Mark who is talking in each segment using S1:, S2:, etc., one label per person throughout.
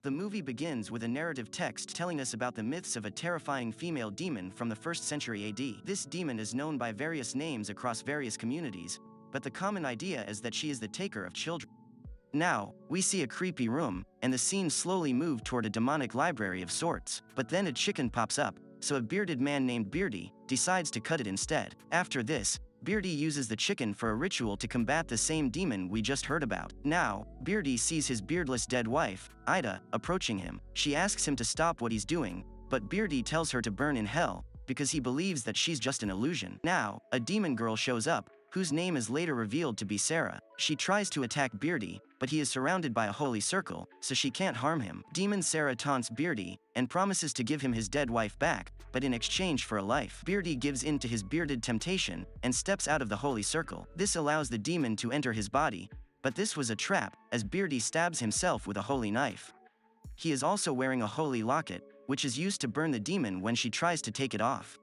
S1: The movie begins with a narrative text telling us about the myths of a terrifying female demon from the 1st century AD. This demon is known by various names across various communities, but the common idea is that she is the taker of children. Now, we see a creepy room, and the scene slowly moves toward a demonic library of sorts. But then a chicken pops up, so a bearded man named Beardy decides to cut it instead. After this, Beardy uses the chicken for a ritual to combat the same demon we just heard about. Now, Beardy sees his beardless dead wife, Ida, approaching him. She asks him to stop what he's doing, but Beardy tells her to burn in hell, because he believes that she's just an illusion. Now, a demon girl shows up, whose name is later revealed to be Sarah. She tries to attack Beardy, but he is surrounded by a holy circle, so she can't harm him. Demon Sarah taunts Beardy, and promises to give him his dead wife back, but in exchange for a life. Beardy gives in to his bearded temptation, and steps out of the holy circle. This allows the demon to enter his body, but this was a trap, as Beardy stabs himself with a holy knife. He is also wearing a holy locket, which is used to burn the demon when she tries to take it off.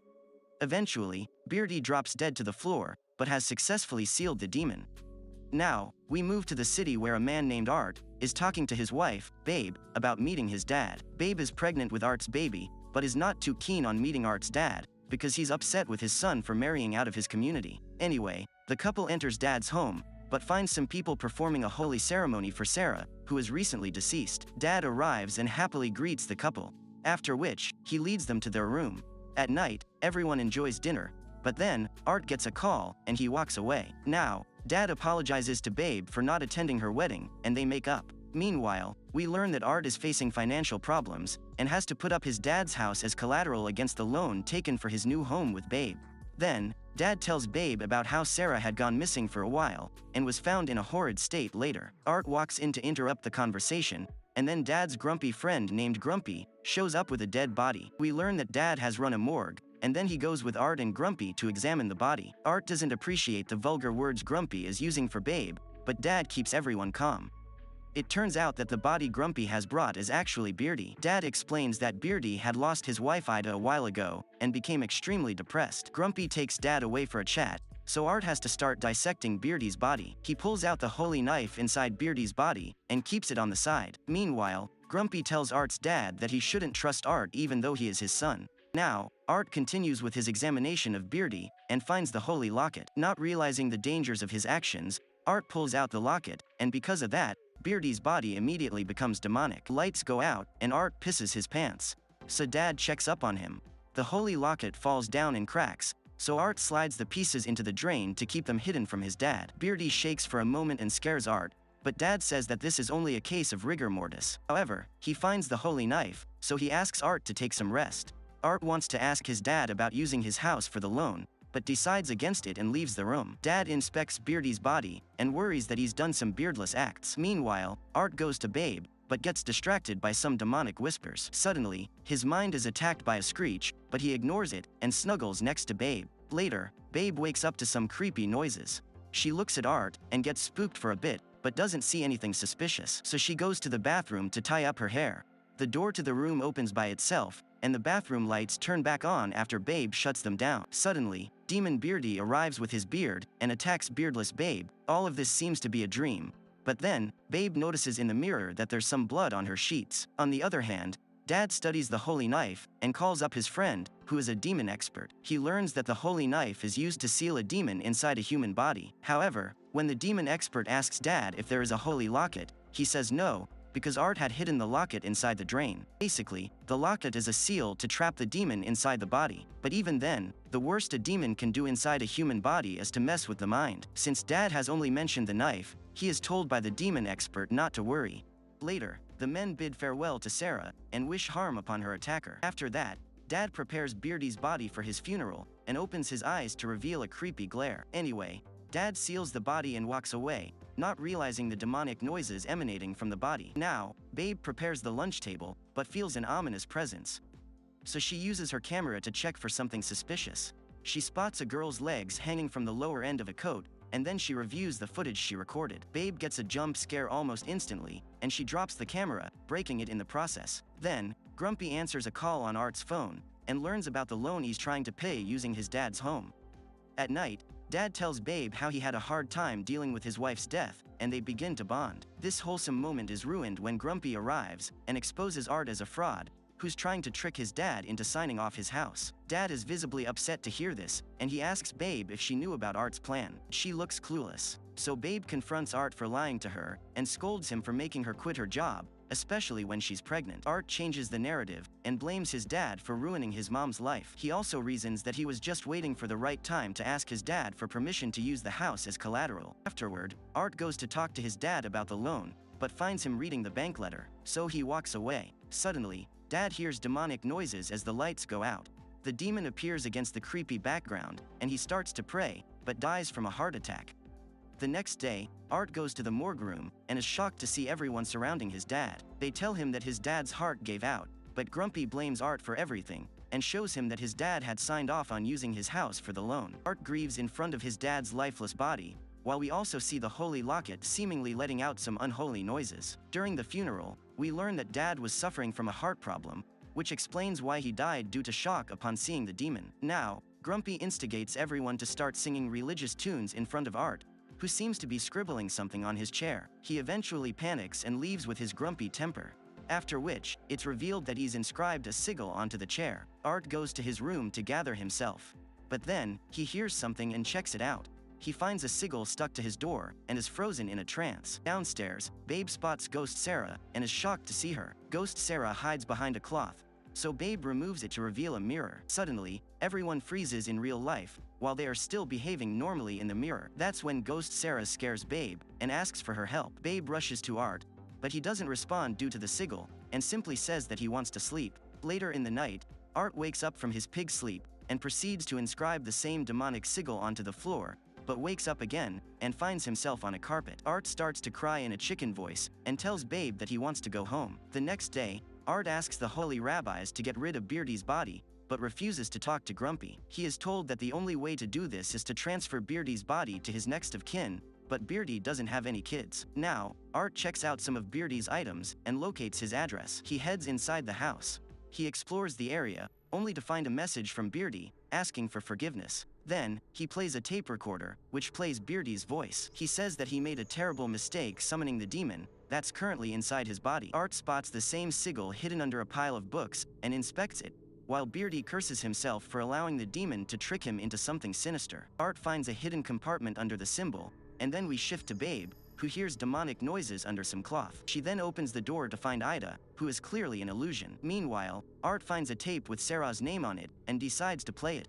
S1: Eventually, Beardy drops dead to the floor, but has successfully sealed the demon. Now, we move to the city where a man named Art is talking to his wife, Babe, about meeting his dad. Babe is pregnant with Art's baby, but is not too keen on meeting Art's dad, because he's upset with his son for marrying out of his community. Anyway, the couple enters Dad's home, but finds some people performing a holy ceremony for Sarah, who is recently deceased. Dad arrives and happily greets the couple, after which, he leads them to their room. At night, everyone enjoys dinner, but then, Art gets a call, and he walks away. Now, Dad apologizes to Babe for not attending her wedding, and they make up. Meanwhile, we learn that Art is facing financial problems, and has to put up his dad's house as collateral against the loan taken for his new home with Babe. Then, Dad tells Babe about how Sarah had gone missing for a while, and was found in a horrid state later. Art walks in to interrupt the conversation, and then Dad's grumpy friend named Grumpy shows up with a dead body. We learn that Dad has run a morgue, and then he goes with Art and Grumpy to examine the body. Art doesn't appreciate the vulgar words Grumpy is using for Babe, but Dad keeps everyone calm. It turns out that the body Grumpy has brought is actually Beardy. Dad explains that Beardy had lost his wife Ida a while ago, and became extremely depressed. Grumpy takes Dad away for a chat, so Art has to start dissecting Beardy's body. He pulls out the holy knife inside Beardy's body, and keeps it on the side. Meanwhile, Grumpy tells Art's dad that he shouldn't trust Art even though he is his son. Now, Art continues with his examination of Beardy, and finds the holy locket. Not realizing the dangers of his actions, Art pulls out the locket, and because of that, Beardy's body immediately becomes demonic. Lights go out, and Art pisses his pants. So Dad checks up on him. The holy locket falls down and cracks, so Art slides the pieces into the drain to keep them hidden from his dad. Beardy shakes for a moment and scares Art, but Dad says that this is only a case of rigor mortis. However, he finds the holy knife, so he asks Art to take some rest. Art wants to ask his dad about using his house for the loan, but decides against it and leaves the room. Dad inspects Beardy's body, and worries that he's done some beardless acts. Meanwhile, Art goes to Babe, but gets distracted by some demonic whispers. Suddenly, his mind is attacked by a screech, but he ignores it, and snuggles next to Babe. Later, Babe wakes up to some creepy noises. She looks at Art, and gets spooked for a bit, but doesn't see anything suspicious. So she goes to the bathroom to tie up her hair. The door to the room opens by itself, and the bathroom lights turn back on after Babe shuts them down. Suddenly, Demon Beardy arrives with his beard, and attacks beardless Babe. All of this seems to be a dream, but then, Babe notices in the mirror that there's some blood on her sheets. On the other hand, Dad studies the holy knife, and calls up his friend, who is a demon expert. He learns that the holy knife is used to seal a demon inside a human body. However, when the demon expert asks Dad if there is a holy locket, he says no, because Art had hidden the locket inside the drain. Basically, the locket is a seal to trap the demon inside the body. But even then, the worst a demon can do inside a human body is to mess with the mind. Since Dad has only mentioned the knife, he is told by the demon expert not to worry. Later, the men bid farewell to Sarah, and wish harm upon her attacker. After that, Dad prepares Beardy's body for his funeral, and opens his eyes to reveal a creepy glare. Anyway, Dad seals the body and walks away, not realizing the demonic noises emanating from the body. Now, Babe prepares the lunch table, but feels an ominous presence. So she uses her camera to check for something suspicious. She spots a girl's legs hanging from the lower end of a coat, and then she reviews the footage she recorded. Babe gets a jump scare almost instantly, and she drops the camera, breaking it in the process. Then, Grumpy answers a call on Art's phone, and learns about the loan he's trying to pay using his dad's home. At night, Dad tells Babe how he had a hard time dealing with his wife's death, and they begin to bond. This wholesome moment is ruined when Grumpy arrives and exposes Art as a fraud, who's trying to trick his dad into signing off his house. Dad is visibly upset to hear this, and he asks Babe if she knew about Art's plan. She looks clueless. So Babe confronts Art for lying to her, and scolds him for making her quit her job, especially when she's pregnant. Art changes the narrative, and blames his dad for ruining his mom's life. He also reasons that he was just waiting for the right time to ask his dad for permission to use the house as collateral. Afterward, Art goes to talk to his dad about the loan, but finds him reading the bank letter, so he walks away. Suddenly, Dad hears demonic noises as the lights go out. The demon appears against the creepy background, and he starts to pray, but dies from a heart attack. The next day, Art goes to the morgue room, and is shocked to see everyone surrounding his dad. They tell him that his dad's heart gave out, but Grumpy blames Art for everything, and shows him that his dad had signed off on using his house for the loan. Art grieves in front of his dad's lifeless body, while we also see the holy locket seemingly letting out some unholy noises. During the funeral, we learn that Dad was suffering from a heart problem, which explains why he died due to shock upon seeing the demon. Now, Grumpy instigates everyone to start singing religious tunes in front of Art, who seems to be scribbling something on his chair. He eventually panics and leaves with his grumpy temper. After which, it's revealed that he's inscribed a sigil onto the chair. Art goes to his room to gather himself. But then, he hears something and checks it out. He finds a sigil stuck to his door, and is frozen in a trance. Downstairs, Babe spots Ghost Sarah, and is shocked to see her. Ghost Sarah hides behind a cloth, so Babe removes it to reveal a mirror. Suddenly, everyone freezes in real life, while they are still behaving normally in the mirror. That's when Ghost Sarah scares Babe, and asks for her help. Babe rushes to Art, but he doesn't respond due to the sigil, and simply says that he wants to sleep. Later in the night, Art wakes up from his pig sleep, and proceeds to inscribe the same demonic sigil onto the floor, but wakes up again, and finds himself on a carpet. Art starts to cry in a chicken voice, and tells Babe that he wants to go home. The next day, Art asks the holy rabbis to get rid of Beardy's body, but refuses to talk to Grumpy. He is told that the only way to do this is to transfer Beardy's body to his next of kin, but Beardy doesn't have any kids. Now, Art checks out some of Beardy's items, and locates his address. He heads inside the house. He explores the area, only to find a message from Beardy, asking for forgiveness. Then, he plays a tape recorder, which plays Beardy's voice. He says that he made a terrible mistake summoning the demon that's currently inside his body. Art spots the same sigil hidden under a pile of books, and inspects it, while Beardy curses himself for allowing the demon to trick him into something sinister. Art finds a hidden compartment under the symbol, and then we shift to Babe, who hears demonic noises under some cloth. She then opens the door to find Ida, who is clearly an illusion. Meanwhile, Art finds a tape with Sarah's name on it, and decides to play it.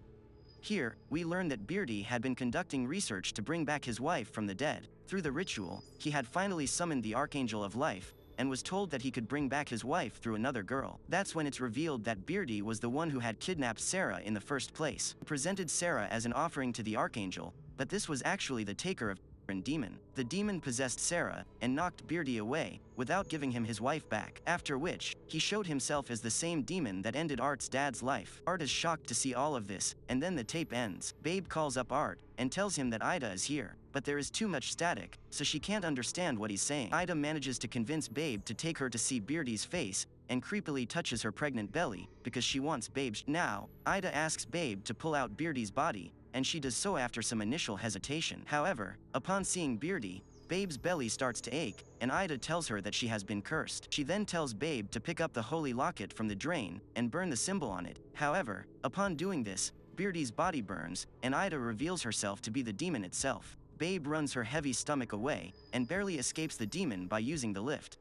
S1: Here, we learn that Beardy had been conducting research to bring back his wife from the dead. Through the ritual, he had finally summoned the Archangel of Life, and was told that he could bring back his wife through another girl. That's when it's revealed that Beardy was the one who had kidnapped Sarah in the first place. He presented Sarah as an offering to the Archangel, but this was actually the taker of and demon. The demon possessed Sarah, and knocked Beardy away, without giving him his wife back. After which, he showed himself as the same demon that ended Art's dad's life. Art is shocked to see all of this, and then the tape ends. Babe calls up Art, and tells him that Ida is here, but there is too much static, so she can't understand what he's saying. Ida manages to convince Babe to take her to see Beardy's face, and creepily touches her pregnant belly, because she wants Babe's. Now, Ida asks Babe to pull out Beardy's body, and she does so after some initial hesitation. However, upon seeing Beardy, Babe's belly starts to ache, and Ida tells her that she has been cursed. She then tells Babe to pick up the holy locket from the drain, and burn the symbol on it. However, upon doing this, Beardy's body burns, and Ida reveals herself to be the demon itself. Babe runs her heavy stomach away, and barely escapes the demon by using the lift.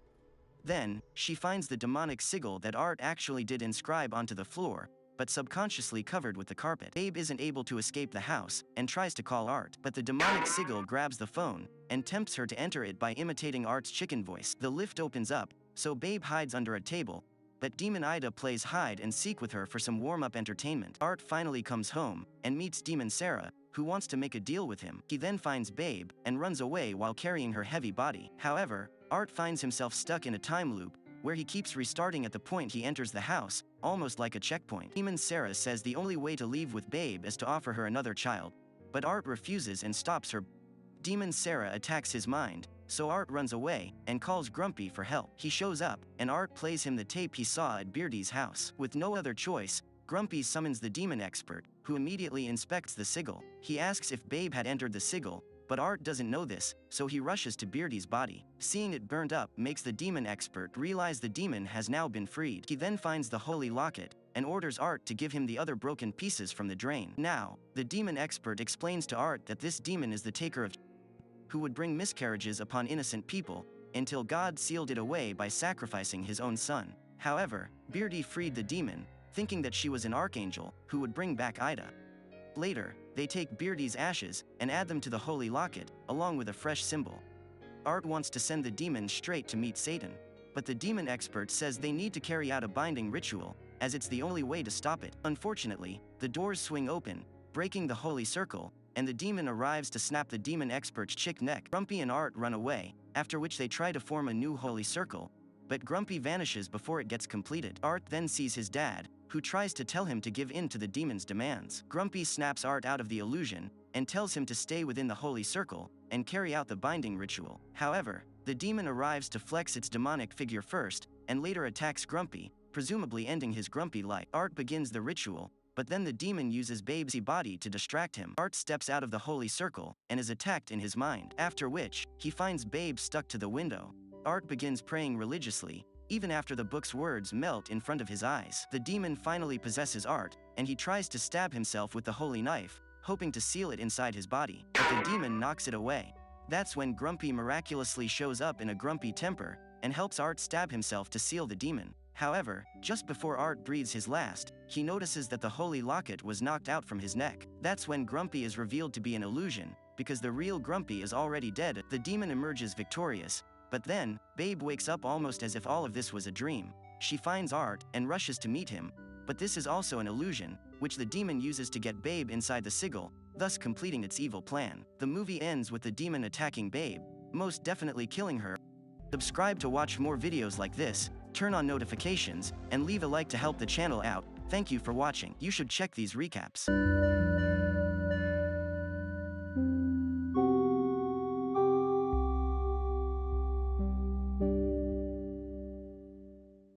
S1: Then, she finds the demonic sigil that Art actually did inscribe onto the floor, but subconsciously covered with the carpet. Babe isn't able to escape the house, and tries to call Art, but the demonic sigil grabs the phone, and tempts her to enter it by imitating Art's chicken voice. The lift opens up, so Babe hides under a table, but Demon Ida plays hide and seek with her for some warm-up entertainment. Art finally comes home, and meets Demon Sarah, who wants to make a deal with him. He then finds Babe, and runs away while carrying her heavy body. However, Art finds himself stuck in a time loop, where he keeps restarting at the point he enters the house, almost like a checkpoint. Demon Sarah says the only way to leave with Babe is to offer her another child, but Art refuses and stops her. Demon Sarah attacks his mind, so Art runs away, and calls Grumpy for help. He shows up, and Art plays him the tape he saw at Beardy's house. With no other choice, Grumpy summons the demon expert, who immediately inspects the sigil. He asks if Babe had entered the sigil, But Art doesn't know this, so he rushes to Beardy's body. Seeing it burned up makes the demon expert realize the demon has now been freed. He then finds the holy locket and orders Art to give him the other broken pieces from the drain. Now, the demon expert explains to Art that this demon is the taker of who would bring miscarriages upon innocent people, until God sealed it away by sacrificing his own son. However, Beardy freed the demon, thinking that she was an archangel who would bring back Ida. Later, they take Beardy's ashes and add them to the holy locket, along with a fresh symbol. Art wants to send the demon straight to meet Satan, but the demon expert says they need to carry out a binding ritual, as it's the only way to stop it. Unfortunately, the doors swing open, breaking the holy circle, and the demon arrives to snap the demon expert's chick neck. Grumpy and Art run away, after which they try to form a new holy circle, but Grumpy vanishes before it gets completed. Art then sees his dad, who tries to tell him to give in to the demon's demands. Grumpy snaps Art out of the illusion, and tells him to stay within the holy circle, and carry out the binding ritual. However, the demon arrives to flex its demonic figure first, and later attacks Grumpy, presumably ending his grumpy life. Art begins the ritual, but then the demon uses Babe's body to distract him. Art steps out of the holy circle, and is attacked in his mind, after which, he finds Babe stuck to the window. Art begins praying religiously, even after the book's words melt in front of his eyes. The demon finally possesses Art, and he tries to stab himself with the holy knife, hoping to seal it inside his body, but the demon knocks it away. That's when Grumpy miraculously shows up in a grumpy temper, and helps Art stab himself to seal the demon. However, just before Art breathes his last, he notices that the holy locket was knocked out from his neck. That's when Grumpy is revealed to be an illusion, because the real Grumpy is already dead. The demon emerges victorious, but then, Babe wakes up almost as if all of this was a dream. She finds Art and rushes to meet him, but this is also an illusion, which the demon uses to get Babe inside the sigil, thus completing its evil plan. The movie ends with the demon attacking Babe, most definitely killing her. Subscribe to watch more videos like this, turn on notifications, and leave a like to help the channel out. Thank you for watching. You should check these recaps.